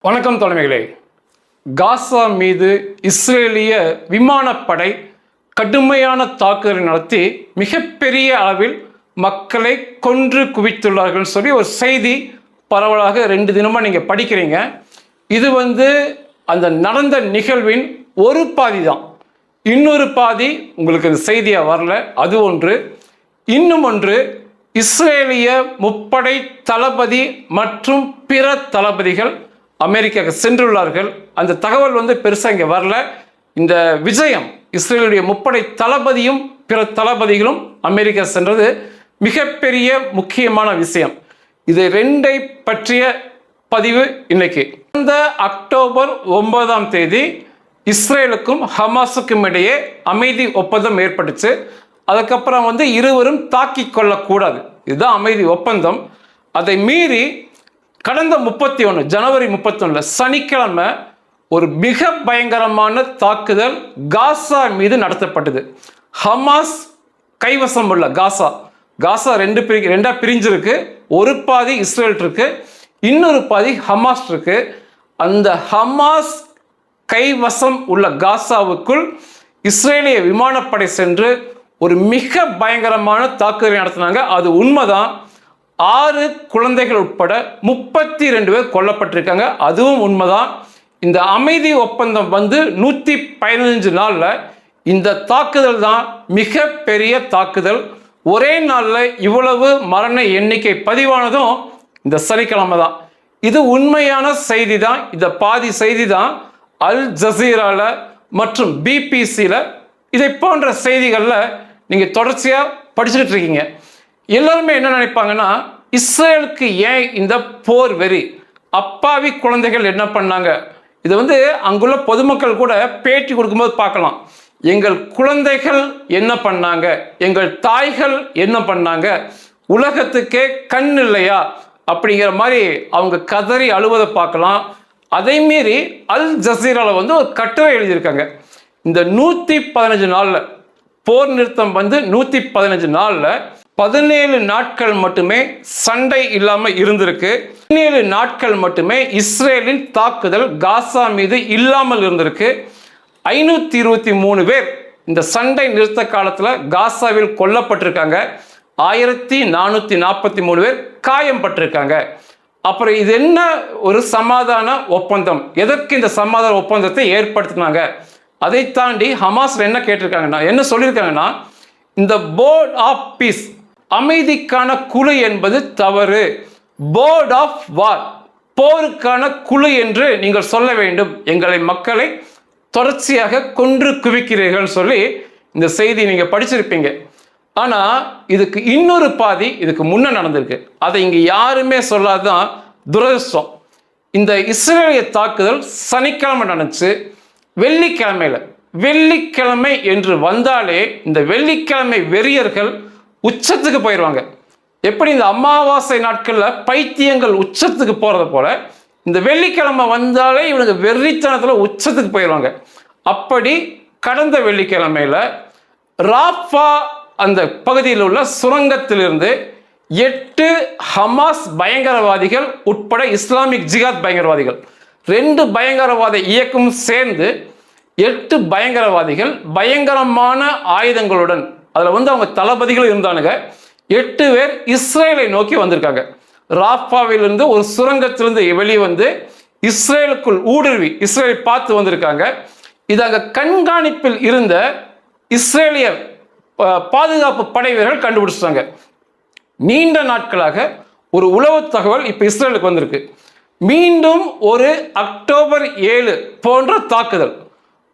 வணக்கம் தலைமைகளே. காசா மீது இஸ்ரேலிய விமானப்படை கடுமையான தாக்குதலை நடத்தி மிகப்பெரிய அளவில் மக்களை கொன்று குவித்துள்ளார்கள் சொல்லி ஒரு செய்தி பரவலாக 2 தினமாக நீங்கள் படிக்கிறீங்க. இது அந்த நடந்த நிகழ்வின் ஒரு பாதி தான். இன்னொரு பாதி உங்களுக்கு இந்த செய்தியாக வரல. அது ஒன்று. இன்னும் ஒன்று, இஸ்ரேலிய முப்படை தளபதி மற்றும் பிற தளபதிகள் அமெரிக்காவுக்கு சென்றுள்ளார்கள். அந்த தகவல் பெருசாக இங்கே வரல. இந்த விஜயம், இஸ்ரேலுடைய முப்படை தளபதியும் பிற தளபதிகளும் அமெரிக்கா சென்றது மிகப்பெரிய முக்கியமான விஷயம். இது 2ஐ பற்றிய பதிவு இன்னைக்கு. இந்த அக்டோபர் 9ஆம் தேதி இஸ்ரேலுக்கும் ஹமாஸுக்கும் இடையே அமைதி ஒப்பந்தம் ஏற்பட்டுச்சு. அதுக்கப்புறம் இருவரும் தாக்கி கொள்ளக்கூடாது, இதுதான் அமைதி ஒப்பந்தம். அதை மீறி கடந்த ஜனவரி 31 சனிக்கிழமை ஒரு மிக பயங்கரமான தாக்குதல் காசா மீது நடத்தப்பட்டது. ஹமாஸ் கைவசம் உள்ள காசா ரெண்டா பிரிஞ்சிருக்கு. ஒரு பாதி இஸ்ரேல் இருக்கு, இன்னொரு பாதி ஹமாஸ் இருக்கு. அந்த ஹமாஸ் கைவசம் உள்ள காசாவுக்குள் இஸ்ரேலிய விமானப்படை சென்று ஒரு மிக பயங்கரமான தாக்குதலை நடத்தினாங்க. அது உண்மைதான். 6 குழந்தைகள் உட்பட 32 பேர் கொல்லப்பட்டிருக்காங்க, அதுவும் உண்மைதான். இந்த அமைதி ஒப்பந்தம் 115 நாளில் இந்த தாக்குதல் தான் மிக பெரிய தாக்குதல். ஒரே நாளில் இவ்வளவு மரண எண்ணிக்கை பதிவானதும் இந்த சனிக்கிழமை தான். இது உண்மையான செய்தி தான். இந்த பாதி செய்தி தான் அல் ஜசீரால மற்றும் பிபிசியில் இதை போன்ற செய்திகளில் நீங்கள் தொடர்ச்சியாக படிச்சுக்கிட்டு இருக்கீங்க. எல்லாருமே என்ன நினைப்பாங்கன்னா, இஸ்ரேலுக்கு ஏன் இந்த போர் வெறி, அப்பாவி குழந்தைகள் என்ன பண்ணாங்க? இது அங்குள்ள பொதுமக்கள் கூட பேட்டி கொடுக்கும்போது பார்க்கலாம். எங்கள் குழந்தைகள் என்ன பண்ணாங்க, எங்கள் தாய்கள் என்ன பண்ணாங்க, உலகத்துக்கே கண் இல்லையா அப்படிங்கிற மாதிரி அவங்க கதறி அழுவதை பார்க்கலாம். அதை மீறி அல் ஜசீரால ஒரு கட்டுரை எழுதியிருக்காங்க. இந்த 115 நாளில் போர் நிறுத்தம் 115 நாளில் 17 நாட்கள் மட்டுமே சண்டை இல்லாமல் இருந்திருக்கு. 17 நாட்கள் மட்டுமே இஸ்ரேலின் தாக்குதல் காசா மீது இல்லாமல் இருந்திருக்கு. 523 பேர் இந்த சண்டை நிறுத்த காலத்தில் காசாவில் கொல்லப்பட்டிருக்காங்க. 1443 பேர் காயம்பட்டிருக்காங்க. அப்புறம் இது என்ன ஒரு சமாதான ஒப்பந்தம்? எதற்கு இந்த சமாதான ஒப்பந்தத்தை ஏற்படுத்தினாங்க? அதை தாண்டி ஹமாஸ் என்ன கேட்டிருக்காங்கன்னா, என்ன சொல்லியிருக்காங்கன்னா, இந்த போர்ட் ஆஃப் பீஸ், அமைதிக்கான குழு என்பது தவறு. போர்ட் ஆஃப் வார், போருக்கான குழு என்று நீங்கள் சொல்ல வேண்டும். மக்களை தொடர்ச்சியாக கொன்று குவிக்கிறீர்கள் சொல்லி இந்த செய்தி நீங்க படிச்சிருப்பீங்க. ஆனா இதுக்கு இன்னொரு பாதி இதுக்கு முன்ன நடந்திருக்கு. அதை இங்க யாருமே சொல்லாதான் துரதிர்ஷ்டம். இந்த இஸ்ரேலிய தாக்குதல் சனிக்கிழமை நடந்துச்சு. வெள்ளிக்கிழமை என்று வந்தாலே இந்த வெள்ளிக்கிழமை வெறியர்கள் உச்சத்துக்கு போயிடுவாங்க. எப்படி இந்த அமாவாசை நாட்களில் பைத்தியங்கள் உச்சத்துக்கு போகிறது போல இந்த வெள்ளிக்கிழமை வந்தாலே இவனுக்கு வெறித்தனத்தில் உச்சத்துக்கு போயிடுவாங்க. அப்படி கடந்த வெள்ளிக்கிழமையில் ராஃபா அந்த பகுதியில் உள்ள சுரங்கத்திலிருந்து 8 ஹமாஸ் பயங்கரவாதிகள் உட்பட இஸ்லாமிக் ஜிகாத் பயங்கரவாதிகள் 2 பயங்கரவாத இயக்கம் சேர்ந்து 8 பயங்கரவாதிகள் பயங்கரமான ஆயுதங்களுடன், அதில் அவங்க தளபதிகள் இருந்தானுங்க. 8 பேர் இஸ்ரேலை நோக்கி வந்திருக்காங்க. ராஃபாவிலிருந்து ஒரு சுரங்கத்திலிருந்து வெளியே இஸ்ரேலுக்குள் ஊடுருவி இஸ்ரேலை பார்த்து வந்திருக்காங்க. இது அங்கே கண்காணிப்பில் இருந்த இஸ்ரேலிய பாதுகாப்பு படை வீரர்கள் கண்டுபிடிச்சிட்டாங்க. நீண்ட நாட்களாக ஒரு உளவு தகவல் இப்போ இஸ்ரேலுக்கு வந்திருக்கு. மீண்டும் ஒரு அக்டோபர் 7 போன்ற தாக்குதல்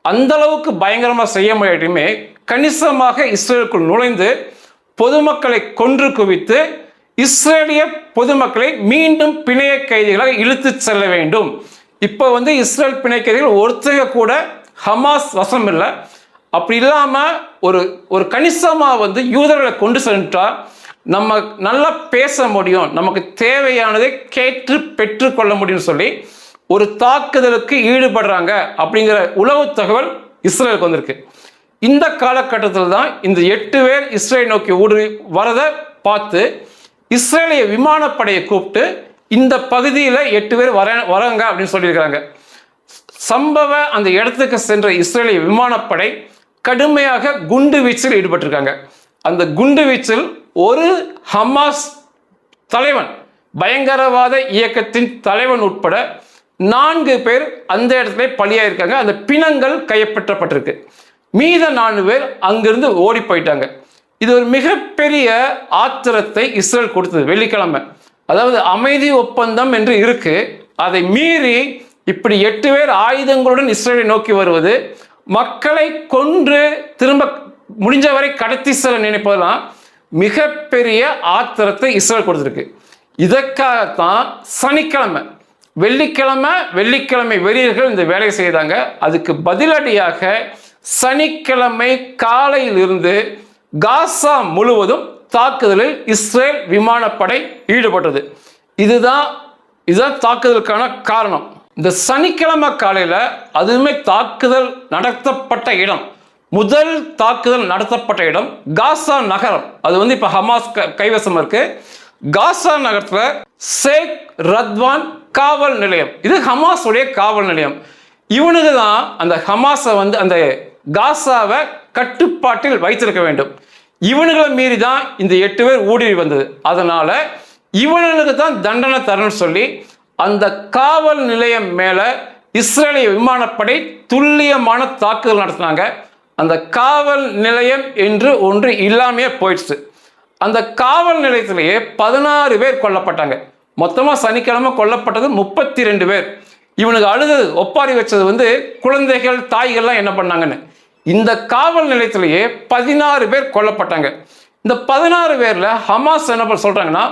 அந்த அளவுக்கு பயங்கரமாக செய்ய முடியாட்டுமே கணிசமாக இஸ்ரேலுக்குள் நுழைந்து பொதுமக்களை கொன்று குவித்து இஸ்ரேலிய பொதுமக்களை மீண்டும் பிணைய கைதிகளாக இழுத்து செல்ல வேண்டும். இப்போ இஸ்ரேல் பிணை கைதிகள் ஒருத்தங்க கூட ஹமாஸ் வசம் இல்லை. அப்படி இல்லாமல் ஒரு கணிசமாக யூதர்களை கொண்டு சென்றா நம்ம நல்லா பேச முடியும், நமக்கு தேவையானதை கேட்டு பெற்றுக்கொள்ள முடியும்னு சொல்லி ஒரு தாக்குதலுக்கு ஈடுபடுறாங்க அப்படிங்கிற உளவு தகவல் இஸ்ரேலுக்கு வந்திருக்கு. இந்த காலகட்டத்தில் தான் இந்த 8 பேர் இஸ்ரேல் நோக்கி ஊடுருவி வரதை பார்த்து இஸ்ரேலிய விமானப்படையை கூப்பிட்டு இந்த பகுதியில் 8 பேர் வராங்க அப்படின்னு சொல்லியிருக்கிறாங்க. சம்பவ அந்த இடத்துக்கு சென்ற இஸ்ரேலிய விமானப்படை கடுமையாக குண்டு வீச்சில் ஈடுபட்டிருக்காங்க. அந்த குண்டு வீச்சில் ஒரு ஹமாஸ் தலைவன், பயங்கரவாத இயக்கத்தின் தலைவன் உட்பட 4 பேர் அந்த இடத்துல பலியாயிருக்காங்க. அந்த பிணங்கள் கைப்பற்றப்பட்டிருக்கு. மீத 4 பேர் அங்கிருந்து ஓடி போயிட்டாங்க. இது ஒரு மிகப்பெரிய ஆத்திரத்தை இஸ்ரேல் கொடுத்தது வெள்ளிக்கிழமை. அதாவது அமைதி ஒப்பந்தம் என்று இருக்கு, அதை மீறி இப்படி 8 பேர் ஆயுதங்களுடன் இஸ்ரேலை நோக்கி வருவது, மக்களை கொன்று திரும்ப முடிஞ்சவரை கடத்தி செல்ல நினைப்பதெல்லாம் மிகப்பெரிய ஆத்திரத்தை இஸ்ரேல் கொடுத்துருக்கு. இதற்காகத்தான் வெள்ளிக்கிழமை வெறியர்கள் இந்த வேலையை செய்தாங்க. அதுக்கு பதிலடியாக சனிக்கிழமை காலையிலிருந்து காசா முழுவதும் தாக்குதலில் இஸ்ரேல் விமானப்படை ஈடுபட்டது. இதுதான் தாக்குதலுக்கான காரணம். இந்த சனிக்கிழமை காலையில் அதுவுமே தாக்குதல் நடத்தப்பட்ட இடம், முதல் தாக்குதல் நடத்தப்பட்ட இடம் காசா நகரம். அது இப்போ ஹமாஸ் கைவசம் இருக்கு. காசா நகரத்தில் ஷேக் ரத்வான் காவல் நிலையம், இது ஹமாஸ் உடைய காவல் நிலையம். இவனுக்கு தான் அந்த ஹமாஸை அந்த காசாவை கட்டுப்பாட்டில் வைத்திருக்க வேண்டும். இவனுங்களை மீறி தான் இந்த 8 பேர் ஊடுருவி வந்தது. அதனால இவனுக்கு தான் தண்டனை தரணும்னு சொல்லி அந்த காவல் நிலையம் மேல இஸ்ரேலிய விமானப்படை துல்லியமான தாக்குதல் நடத்தினாங்க. அந்த காவல் நிலையம் என்று ஒன்று இல்லாமையே போயிடுச்சு. அந்த காவல் நிலையத்திலேயே 16 பேர் கொல்லப்பட்டாங்க. மொத்தமாக சனிக்கிழமை கொல்லப்பட்டது 32 பேர். இவனுக்கு அழுது ஒப்பாரி வச்சது குழந்தைகள், தாய்கள்லாம் என்ன பண்ணாங்கன்னு. இந்த காவல் நிலையத்திலேயே 16 பேர் கொல்லப்பட்டாங்க. இந்த 16 பேர்ல ஹமாஸ் என்ன சொல்றாங்கன்னா,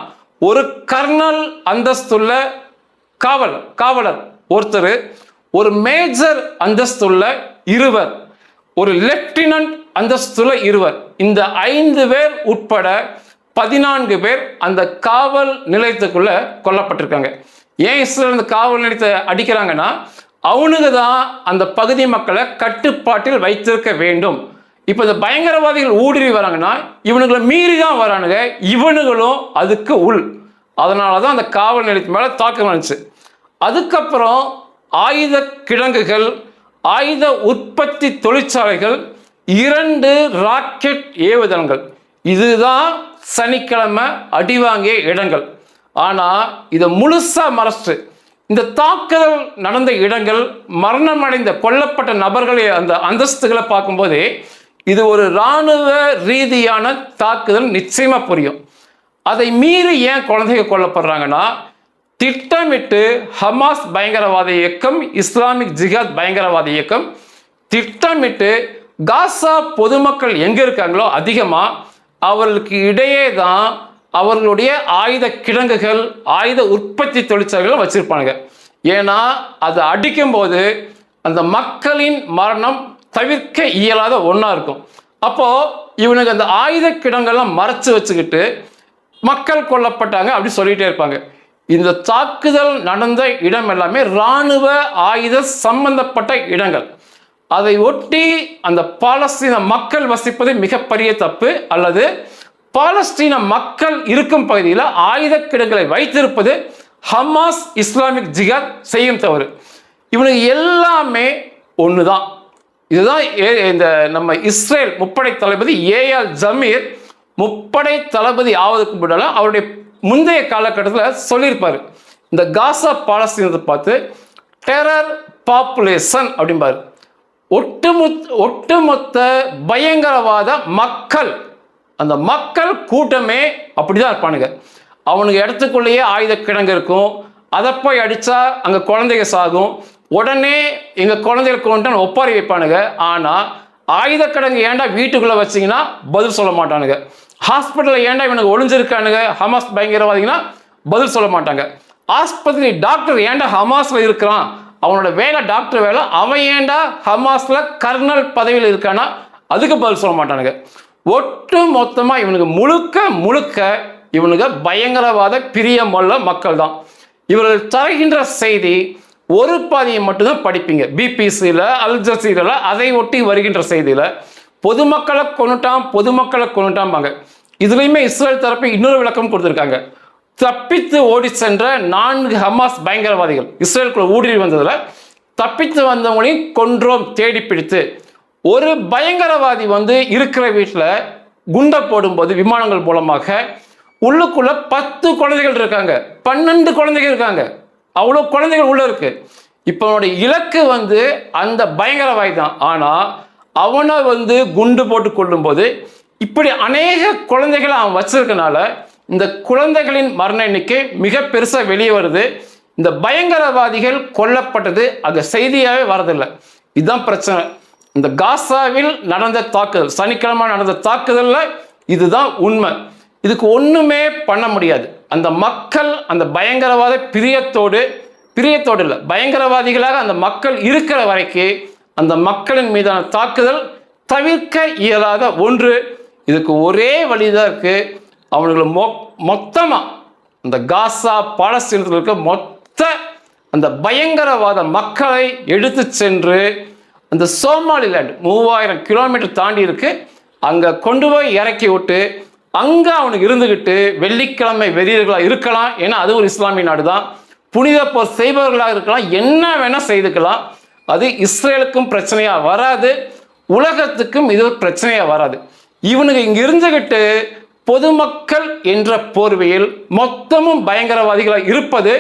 ஒரு கர்னல் அந்தஸ்துள்ள காவலர் ஒருத்தர், ஒரு மேஜர் அந்தஸ்துள்ள 2, ஒரு லெப்டினன்ட் அந்தஸ்துள்ள 2, இந்த 5 பேர் உட்பட 14 பேர் அந்த காவல் நிலையத்துக்குள்ள கொல்லப்பட்டிருக்காங்க. ஏன் இஸ்ரேல் அந்த காவல் நிலையத்தை அடிக்கிறாங்கன்னா, அவனுக்கு தான் அந்த பகுதி மக்களை கட்டுப்பாட்டில் வைத்திருக்க வேண்டும். இப்போ இந்த பயங்கரவாதிகள் ஊடுருவி வராங்கன்னா இவனுங்களை மீறி தான் வரானுங்க, இவனுங்களும் அதுக்கு அதனால தான் அந்த காவல் நிலையத்து மேலே தாக்கம் வந்துச்சு. அதுக்கப்புறம் ஆயுத கிடங்குகள், ஆயுத உற்பத்தி தொழிற்சாலைகள், 2 ராக்கெட் ஏவுதளங்கள், இதுதான் சனிக்கிழமை அடிவாங்கிய இடங்கள். ஆனால் இதை முழுசா மறைச்சு இந்த தாக்குதல் நடந்த இடங்கள், மரணமடைந்த கொல்லப்பட்ட நபர்களை அந்த அந்தஸ்துகளை பார்க்கும்போதே இது ஒரு இராணுவ ரீதியான தாக்குதல் நிச்சயமா புரியும். அதை மீறி ஏன் குழந்தைங்க கொல்லப்படுறாங்கன்னா, திட்டமிட்டு ஹமாஸ் பயங்கரவாத இயக்கம், இஸ்லாமிக் ஜிஹாத் பயங்கரவாத இயக்கம் திட்டமிட்டு காசா பொதுமக்கள் எங்க இருக்காங்களோ அதிகமா அவர்களுக்கு இடையே தான் அவர்களுடைய ஆயுத கிடங்குகள், ஆயுத உற்பத்தி தொழிற்சாலைகள் வச்சிருப்பாங்க. ஏன்னா அது அடிக்கும் போது அந்த மக்களின் மரணம் தவிர்க்க இயலாத ஒன்றா இருக்கும். அப்போ இவனுக்கு அந்த ஆயுத கிடங்கெல்லாம் மறைச்சு வச்சுக்கிட்டு மக்கள் கொல்லப்பட்டாங்க அப்படி சொல்லிட்டே இருப்பாங்க. இந்த தாக்குதல் நடந்த இடம் எல்லாமே இராணுவ ஆயுத சம்பந்தப்பட்ட இடங்கள். அதை ஒட்டி அந்த பாலஸ்தீன மக்கள் வசிப்பது மிகப்பெரிய தப்பு, அல்லது பாலஸ்தீன மக்கள் இருக்கும் பகுதியில் ஆயுத கிடங்களை வைத்திருப்பது ஹமாஸ் இஸ்லாமிக் ஜிஹாத் செய்யும் தவறு. இவனுக்கு எல்லாமே ஒண்ணுதான். இதுதான் இந்த நம்ம இஸ்ரேல் முப்படை தளபதி ஏஆர் ஜமீர் முப்படை தளபதி ஆவதுக்கு முன்னால அவருடைய முந்தைய காலகட்டத்தில் சொல்லியிருப்பாரு, இந்த காசா பாலஸ்தீனத்தை பார்த்து டெரர் பாப்புலேஷன் அப்படிம்பாரு. ஒட்டுமொத்த பயங்கரவாத மக்கள், அந்த மக்கள் கூட்டமே அப்படிதான் இருப்பானுங்க. அவனுக்கு இடத்துக்குள்ளேயே ஆயுத கிடங்கு இருக்கும், அதை போய் அடித்தா அங்கே குழந்தைங்க சாகும், உடனே எங்கள் குழந்தைகளுக்கு கொண்டு ஒப்பாரி வைப்பானுங்க. ஆனால் ஆயுத கிடங்கு ஏன்டா வீட்டுக்குள்ளே வச்சிங்கன்னா பதில் சொல்ல மாட்டானுங்க. ஹாஸ்பிட்டலில் ஏன்டா இவனுக்கு ஒளிஞ்சிருக்கானுங்க ஹமாஸ் பயங்கரவாதிங்கன்னா பதில் சொல்ல மாட்டாங்க. ஆஸ்பத்திரி டாக்டர் ஏன்டா ஹமாஸில் இருக்கிறான், அவனோட வேலை டாக்டர் வேலை, அவன் ஏன்டா ஹமாஸில் கர்னல் பதவியில் இருக்கானா அதுக்கு பதில் சொல்ல மாட்டானுங்க. ஒட்டு மொத்தமாக இவனுக்கு முழுக்க இவனுக்கு பயங்கரவாத பிரியமுள்ள மக்கள் தான். இவர்கள் தருகின்ற செய்தி ஒரு பாதியை மட்டும்தான் படிப்பீங்க. பிபிசியில், அல் ஜசீரால அதை ஒட்டி வருகின்ற செய்தியில் பொதுமக்களை கொண்டுட்டாம்பாங்க. இதுலையுமே இஸ்ரேல் தரப்பு இன்னொரு விளக்கம் கொடுத்துருக்காங்க. தப்பித்து ஓடி சென்ற 4 ஹமாஸ் பயங்கரவாதிகள் இஸ்ரேலுக்குள்ள ஊடுருவி வந்ததில் தப்பித்து வந்தவங்களையும் கொன்றோம் தேடி பிடித்து. ஒரு பயங்கரவாதி வந்து இருக்கிற வீட்டில் குண்டை போடும்போது விமானங்கள் மூலமாக உள்ளுக்குள்ள 10 குழந்தைகள் இருக்காங்க, 12 குழந்தைகள் இருக்காங்க, அவ்வளோ குழந்தைகள் உள்ள இருக்கு. இப்போ அவனுடைய இலக்கு வந்து அந்த பயங்கரவாதி தான். ஆனால் அவனை வந்து குண்டு போட்டு கொள்ளும்போது இப்படி அநேக குழந்தைகளை அவன் வச்சிருக்கனால இந்த குழந்தைகளின் மரண எண்ணிக்கை மிக பெருசாக வெளியே வருது. இந்த பயங்கரவாதிகள் கொல்லப்பட்டது அங்கே செய்தியாகவே வரதில்லை. இதுதான் பிரச்சனை. இந்த காசாவில் நடந்த தாக்குதல், சனிக்கிழமை நடந்த தாக்குதலில் இதுதான் உண்மை. இதுக்கு ஒன்றுமே பண்ண முடியாது. அந்த மக்கள் அந்த பயங்கரவாத பிரியத்தோடு இல்லை, பயங்கரவாதிகளாக அந்த மக்கள் இருக்கிற வரைக்கும் அந்த மக்களின் மீதான தாக்குதல் தவிர்க்க இயலாத ஒன்று. இதுக்கு ஒரே வழிதான் இருக்கு. அவங்களை மொத்தமாக இந்த காசா பாலஸ்தீனத்தில் இருக்க மொத்த அந்த பயங்கரவாத மக்களை எடுத்து சென்று அந்த சோமாலிலேண்ட் 3000 கிலோமீட்டர் தாண்டி இருக்கு, அங்கே கொண்டு போய் இறக்கி விட்டு அங்கே அவனுக்கு இருந்துக்கிட்டு வெள்ளிக்கிழமை வெறியர்களாக இருக்கலாம். ஏன்னா அது ஒரு இஸ்லாமிய நாடு தான். புனித போர் செய்பவர்களாக இருக்கலாம், என்ன வேணால் செய்துக்கலாம். அது இஸ்ரேலுக்கும் பிரச்சனையாக வராது, உலகத்துக்கும் இது ஒரு பிரச்சனையாக வராது. இவனுக்கு இங்கே இருந்துக்கிட்டு பொதுமக்கள் என்ற போர்வையில் மொத்தமும் பயங்கரவாதிகளாக இருப்பது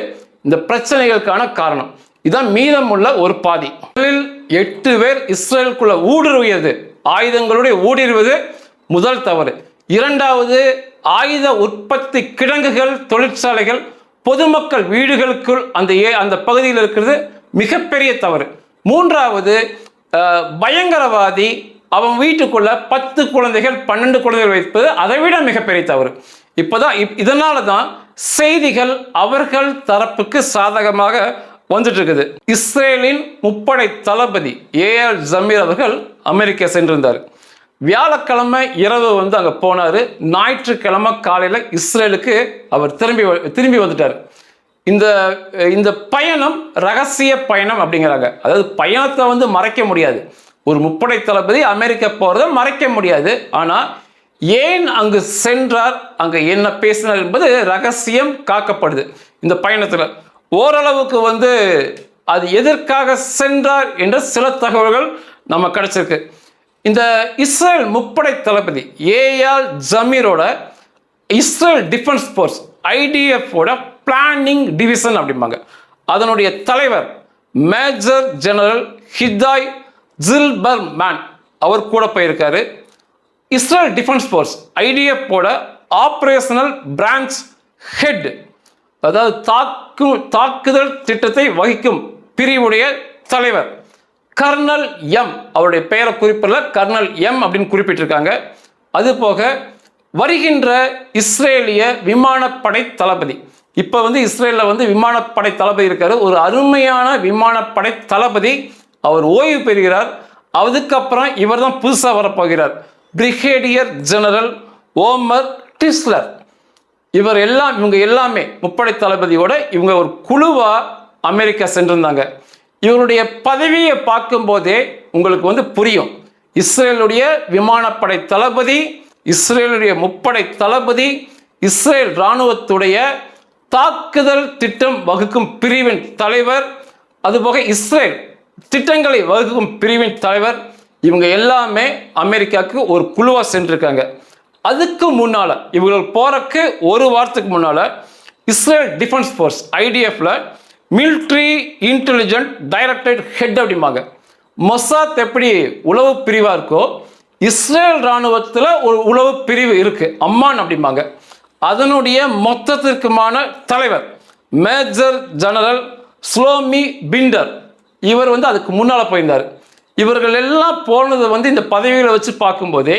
இந்த பிரச்சனைகளுக்கான காரணம். இதுதான் மீதமுள்ள ஒரு பாதி. 8 பேர் இஸ்ரேலுக்குள்ள ஊடுருவியது, ஆயுதங்களுடைய ஊடுருவது முதல் தவறு. இரண்டாவது, ஆயுத உற்பத்தி கிடங்குகள், தொழிற்சாலைகள், பொதுமக்கள் வீடுகளுக்குள் அந்த பகுதியில் இருக்கிறது மிகப்பெரிய தவறு. மூன்றாவது, பயங்கரவாதி அவன் வீட்டுக்குள்ள 10 குழந்தைகள் 12 குழந்தைகள் வைப்பது அதை விட மிகப்பெரிய தவறு. இதனால தான் செய்திகள் அவர்கள் தரப்புக்கு சாதகமாக வந்துட்டு இருக்குது. இஸ்ரேலின் முப்படை தளபதி ஏஆர் ஜமீர் அவர்கள் அமெரிக்கா சென்றிருந்தார். வியாழக்கிழமை இரவு வந்து அங்கே போனார். ஞாயிற்றுக்கிழமை காலையில் இஸ்ரேலுக்கு அவர் திரும்பி வந்துட்டார். இந்த பயணம் ரகசிய பயணம் அப்படிங்கிறாங்க. அதாவது பயணத்தை வந்து மறைக்க முடியாது. ஒரு முப்படை தளபதி அமெரிக்கா போகிறத மறைக்க முடியாது. ஆனால் ஏன் அங்கு சென்றார், அங்கே என்ன பேசினார் என்பது ரகசியம் காக்கப்படுது. இந்த பயணத்தில் ஓரளவுக்கு வந்து அது எதற்காக சென்றார் என்ற சில தகவல்கள் நம்ம கிடைச்சிருக்கு. இந்த இஸ்ரேல் முப்படை தளபதி ஏஆர் ஜமீரோட இஸ்ரேல் டிஃபென்ஸ் ஃபோர்ஸ் ஐடிஎஃபோட பிளானிங் டிவிஷன் அப்படிம்பாங்க, அதனுடைய தலைவர் மேஜர் ஜெனரல் ஹிதாய் ஜில்பர்மேன் அவர் கூட போயிருக்காரு. இஸ்ரேல் டிஃபென்ஸ் ஃபோர்ஸ் ஐடிஎஃபோட ஆப்ரேஷனல் பிரான்ச் ஹெட், அதாவது தாக்குதல் திட்டத்தை வகிக்கும் பிரிவுடைய தலைவர் கர்னல் எம், அவருடைய பெயரை குறிப்பிடல, கர்னல் எம் அப்படின்னு குறிப்பிட்டிருக்காங்க. அதுபோக வருகின்ற இஸ்ரேலிய விமானப்படை தளபதி, இப்போ வந்து இஸ்ரேலில் வந்து விமானப்படை தளபதி இருக்காரு, ஒரு அருமையான விமானப்படை தளபதி, அவர் ஓய்வு பெறுகிறார். அதுக்கப்புறம் இவர் தான் புதுசாக வரப்போகிறார், பிரிகேடியர் ஜெனரல் ஓமர் டிஸ்லர். இவங்க எல்லாமே முப்படை தளபதியோட இவங்க ஒரு குழுவாக அமெரிக்கா சென்றிருந்தாங்க. இவருடைய பதவியை பார்க்கும்போதே உங்களுக்கு வந்து புரியும், இஸ்ரேலுடைய விமானப்படை தளபதி, இஸ்ரேலுடைய முப்படை தளபதி, இஸ்ரேல் இராணுவத்துடைய தாக்குதல் திட்டம் வகுக்கும் பிரிவின் தலைவர், அதுபோக இஸ்ரேல் திட்டங்களை வகுக்கும் பிரிவின் தலைவர், இவங்க எல்லாமே அமெரிக்காவுக்கு ஒரு குழுவாக சென்றிருக்காங்க. அதுக்கு முன்னால் இவர்கள் போறக்கு ஒரு வாரத்துக்கு முன்னால் இஸ்ரேல் டிஃபென்ஸ் ஃபோர்ஸ் ஐடிஎஃப்ல மிலிட்ரி இன்டெலிஜென்ட் டைரக்டரேட் ஹெட் அப்படிம்பாங்க. மொசாத் எப்படி உளவு பிரிவாக இருக்கோ இஸ்ரேல் இராணுவத்தில் ஒரு உளவு பிரிவு இருக்கு, அம்மான் அப்படிம்பாங்க. அதனுடைய மொத்தத்திற்குமான தலைவர் மேஜர் ஜெனரல் ஸ்லோமி பிண்டர், இவர் வந்து அதுக்கு முன்னால் போயிருந்தார். இவர்கள் எல்லாம் போனது வந்து இந்த பதவிகளை வச்சு பார்க்கும்போதே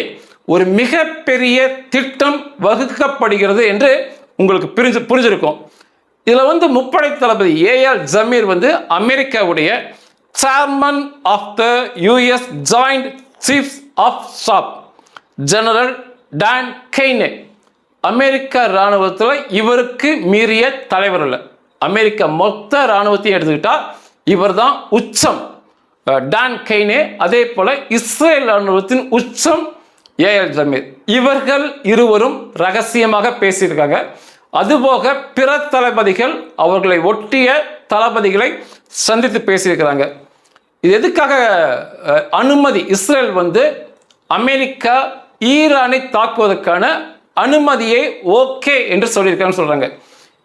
ஒரு மிகப்பெரிய திட்டம் வகுக்கப்படுகிறது என்று உங்களுக்கு புரிஞ்சிருக்கும். இதில் வந்து முப்படை தளபதி ஏஆர் ஜமீர் வந்து அமெரிக்காவுடைய chairman of the US joint chiefs of staff general Dan Caine. America இராணுவத்தில் இவருக்கு மீறிய தலைவர் இல்லை. அமெரிக்கா மொத்த இராணுவத்தையும் எடுத்துக்கிட்டால் இவர் தான் உச்சம், டான் கெய்னே. அதே போல இஸ்ரேல் இராணுவத்தின் உச்சம் ஏஆர் ஜமீர். இவர்கள் இருவரும் ரகசியமாக பேசியிருக்காங்க. அதுபோக பிற தளபதிகள் அவர்களை ஒட்டிய தளபதிகளை சந்தித்து பேசியிருக்கிறாங்க. இது எதுக்காக அனுமதி? இஸ்ரேல் அமெரிக்கா ஈரானை தாக்குவதற்கான அனுமதியை ஓகே என்று சொல்லியிருக்கான்னு சொல்றாங்க.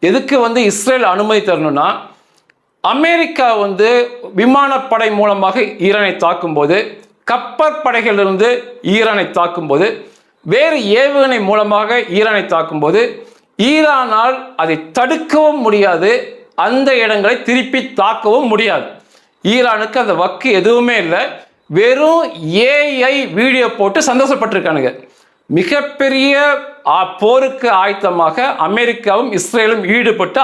எதுக்கு இஸ்ரேல் அனுமதி தரணும்னா, அமெரிக்கா விமானப்படை மூலமாக ஈரானை தாக்கும்போது, கப்பற்படைகளிலிருந்து ஈரானை தாக்கும்போது, வேறு ஏவுகணை மூலமாக ஈரானை தாக்கும்போது ஈரானால் அதை தடுக்கவும் முடியாது, அந்த இடங்களை திருப்பி தாக்கவும் முடியாது. ஈரானுக்கு அந்த வக்கு எதுவுமே இல்லை. வெறும் ஏஐ வீடியோ போட்டு சந்தோஷப்பட்டிருக்கானுங்க. மிகப்பெரிய போருக்கு ஆயத்தமாக அமெரிக்காவும் இஸ்ரேலும் ஈடுபட்டு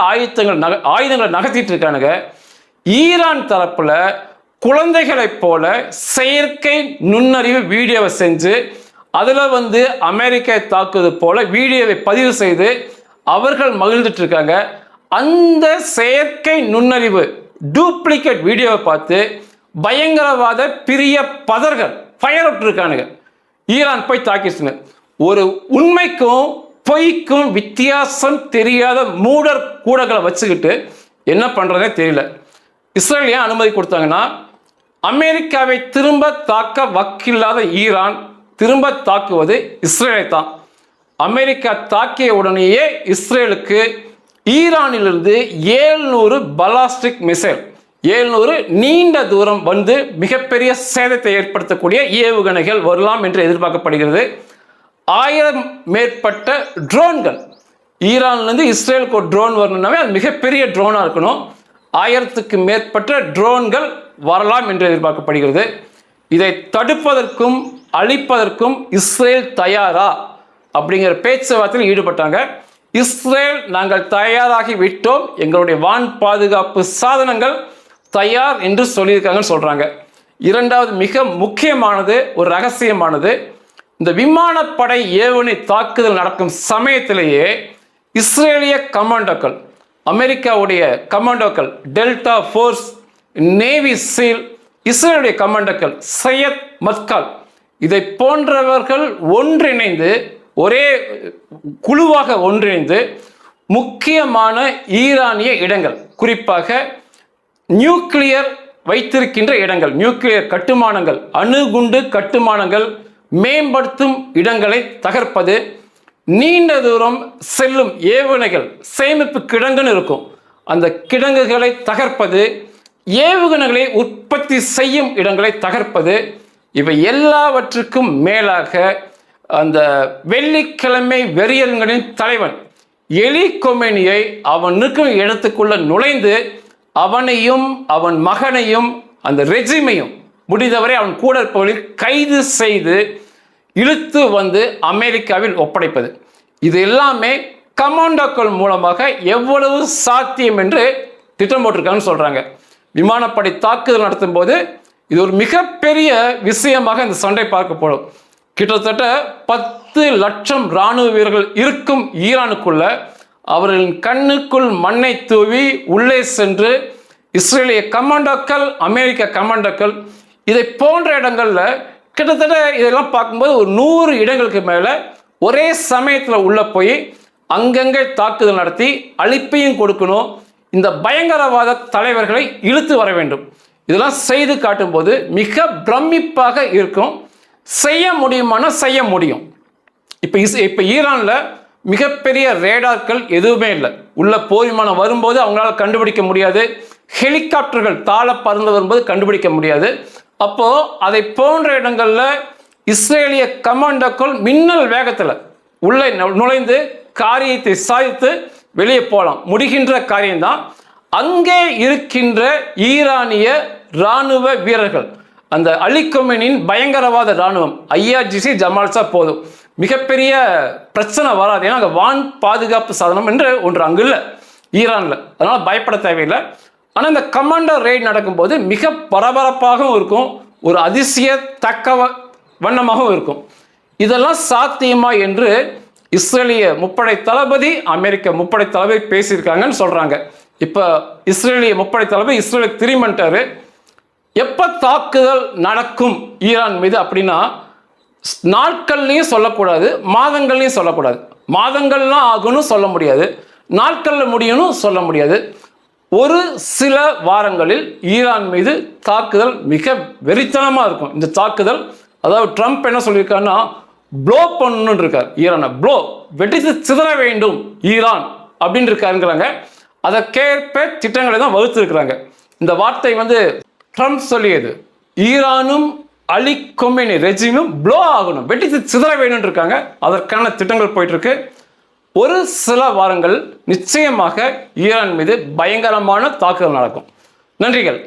ஆயுதங்களை நகர்த்திட்டு இருக்கானுங்க. ஈரான் தரப்புல குழந்தைகளைப் போல செயற்கை நுண்ணறிவு வீடியோவை செஞ்சு அதில் அமெரிக்கா தாக்குவது போல வீடியோவை பதிவு செய்து அவர்கள் மகிழ்ந்துட்டு இருக்காங்க. அந்த செயற்கை நுண்ணறிவு டூப்ளிகேட் வீடியோவை பார்த்து பயங்கரவாத பிரிய பதர்கள் ஃபயர் விட்டுருக்கானுங்க. ஈரான் போய் தாக்கிச்சுங்க. ஒரு உண்மைக்கும் பொய்க்கும் வித்தியாசம் தெரியாத மூடர் கூடங்களை வச்சுக்கிட்டு என்ன பண்றதே தெரியல. இஸ்ரேல் ஏன் அனுமதி கொடுத்தாங்கன்னா, அமெரிக்காவை திரும்ப தாக்க வக்கில்லாத ஈரான் திரும்ப தாக்குவது இஸ்ரேலை தான். அமெரிக்கா தாக்கிய உடனேயே இஸ்ரேலுக்கு ஈரானிலிருந்து 700 பலாஸ்டிக் மிசைல், 700 நீண்ட தூரம் மிகப்பெரிய சேதத்தை ஏற்படுத்தக்கூடிய ஏவுகணைகள் வரலாம் என்று எதிர்பார்க்கப்படுகிறது. 1000 மேற்பட்ட ட்ரோன்கள், ஈரான்லேருந்து இஸ்ரேலுக்கு ஒரு ட்ரோன் வரணும்னாவே அது மிகப்பெரிய ட்ரோனாக இருக்கணும். 1000க்கு மேற்பட்ட ட்ரோன்கள் வரலாம் என்று எதிர்பார்க்கப்படுகிறது. இதை தடுப்பதற்கும் அழிப்பதற்கும் இஸ்ரேல் தயாரா அப்படிங்கிற பேச்சுவார்த்தையில் ஈடுபட்டாங்க. இஸ்ரேல் நாங்கள் தயாராகி விட்டோம், எங்களுடைய வான் பாதுகாப்பு சாதனங்கள் தயார் என்று சொல்லியிருக்காங்கன்னு சொல்றாங்க. இரண்டாவது மிக முக்கியமானது, ஒரு ரகசியமானது, இந்த விமானப்படை ஏவுகணை தாக்குதல் நடக்கும் சமயத்திலேயே இஸ்ரேலிய கமாண்டோக்கள், அமெரிக்காவுடைய கமாண்டோக்கள், டெல்டா ஃபோர்ஸ், நேவி சீல், இஸ்ரேலுடைய கமாண்டோக்கள், சையத் மத்கால், இதை போன்றவர்கள் ஒன்றிணைந்து, ஒரே குழுவாக ஒன்றிணைந்து முக்கியமான ஈரானிய இடங்கள், குறிப்பாக நியூக்ளியர் வைத்திருக்கின்ற இடங்கள், நியூக்ளியர் கட்டுமானங்கள், அணுகுண்டு கட்டுமானங்கள் மேம்படுத்தும் இடங்களை தகர்ப்பது, நீண்ட தூரம் செல்லும் ஏவுகணைகள் சேமிப்பு கிடங்குன்னு இருக்கும், அந்த கிடங்குகளை தகர்ப்பது, ஏவுகணைகளை உற்பத்தி செய்யும் இடங்களை தகர்ப்பது, இவை எல்லாவற்றுக்கும் மேலாக அந்த வெள்ளிக்கிழமை வெறியர்களின் தலைவன் எலி கொமேனியை அவனுக்கும் இடத்துக்குள்ள நுழைந்து அவனையும் அவன் மகனையும் அந்த ரெஜிமையும் முடிந்தவரை அவன் கூட இருப்பவர்களில் கைது செய்து இழுத்து அமெரிக்காவில் ஒப்படைப்பது. இது எல்லாமே கமாண்டோக்கள் மூலமாக எவ்வளவு சாத்தியம் என்று திட்டம் போட்டிருக்காங்கன்னு சொல்றாங்க. விமானப்படை தாக்குதல் நடத்தும் போது இது ஒரு மிகப்பெரிய விஷயமாக இந்த சண்டை பார்க்கப்படும். கிட்டத்தட்ட 10 லட்சம் இராணுவ வீரர்கள் இருக்கும் ஈரானுக்குள்ள அவர்களின் கண்ணுக்குள் மண்ணை தூவி உள்ளே சென்று இஸ்ரேலிய கமாண்டோக்கள், அமெரிக்க கமாண்டோக்கள், இதை போன்ற இடங்கள்ல கிட்டத்தட்ட இதெல்லாம் பார்க்கும்போது ஒரு 100 இடங்களுக்கு மேல ஒரே சமயத்தில் உள்ள போய் அங்கங்கே தாக்குதல் நடத்தி அழிப்பையும் கொடுக்கணும். இந்த பயங்கரவாத தலைவர்களை இழுத்து வர வேண்டும். இதெல்லாம் செய்து காட்டும் போது மிக பிரமிப்பாக இருக்கும். செய்ய முடியுமானா செய்ய முடியும். இப்ப ஈரான்ல மிகப்பெரிய ரேடார்கள் எதுவுமே இல்லை. உள்ள போர் விமானம் வரும்போது அவங்களால கண்டுபிடிக்க முடியாது. ஹெலிகாப்டர்கள் தாழ பறந்து வரும்போது கண்டுபிடிக்க முடியாது. அப்போ அதை போன்ற இடங்கள்ல இஸ்ரேலிய கமாண்டோக்கள் மின்னல் வேகத்துல உள்ளே நுழைந்து காரியத்தை சாதித்து வெளியே போகலாம், முடிகின்ற காரியம்தான். அங்கே இருக்கின்ற ஈரானிய இராணுவ வீரர்கள், அந்த அலி கொமேனியின் பயங்கரவாத இராணுவம் IRGC ஜமால்சா போதும், மிகப்பெரிய பிரச்சனை வராது. ஏன்னா அங்கே வான் பாதுகாப்பு சாதனம் என்று ஒன்று அங்கு இல்லை ஈரான்ல, அதனால பயப்பட தேவையில்லை. ஆனால் இந்த கமாண்டோ ரெய்ட் நடக்கும்போது மிக பரபரப்பாகவும் இருக்கும், ஒரு அதிசய தக்க வண்ணமாகவும் இருக்கும். இதெல்லாம் சாத்தியமா என்று இஸ்ரேலிய முப்படை தளபதி, அமெரிக்க முப்படை தளபதி பேசியிருக்காங்கன்னு சொல்றாங்க. இப்போ இஸ்ரேலிய முப்படை தளபதி இஸ்ரேலுக்கு திரும்பிட்டாரு. எப்போ தாக்குதல் நடக்கும் ஈரான் மீது அப்படின்னா நாட்கள்லையும் சொல்லக்கூடாது, மாதங்கள்லையும் சொல்லக்கூடாது. மாதங்கள்லாம் ஆகும்னு சொல்ல முடியாது, நாட்களில் முடியும்னு சொல்ல முடியாது. ஒரு சில வாரங்களில் ஈரான் மீது தாக்குதல் மிக வெறித்தனமாக இருக்கும். இந்த தாக்குதல், அதாவது ட்ரம்ப் என்ன சொல்லியிருக்காருன்னா, ப்ளோ பண்ணணுன்னு இருக்கார். ஈரானை வெடித்து சிதற வேண்டும் ஈரான் அப்படின்னு இருக்காருங்கிறாங்க. அதற்கேற்ப திட்டங்களை தான் வகுத்திருக்கிறாங்க. இந்த வார்த்தை ட்ரம்ப் சொல்லியது. ஈரானும் அலி கொமேனி ரெஜிமும் ப்ளோ ஆகணும், வெடித்து சிதற வேணும் இருக்காங்க. அதற்கான திட்டங்கள் போயிட்டு இருக்கு. ஒரு சில வாரங்கள் நிச்சயமாக ஈரான் மீது பயங்கரமான தாக்குதல் நடக்கும். நன்றிகள்.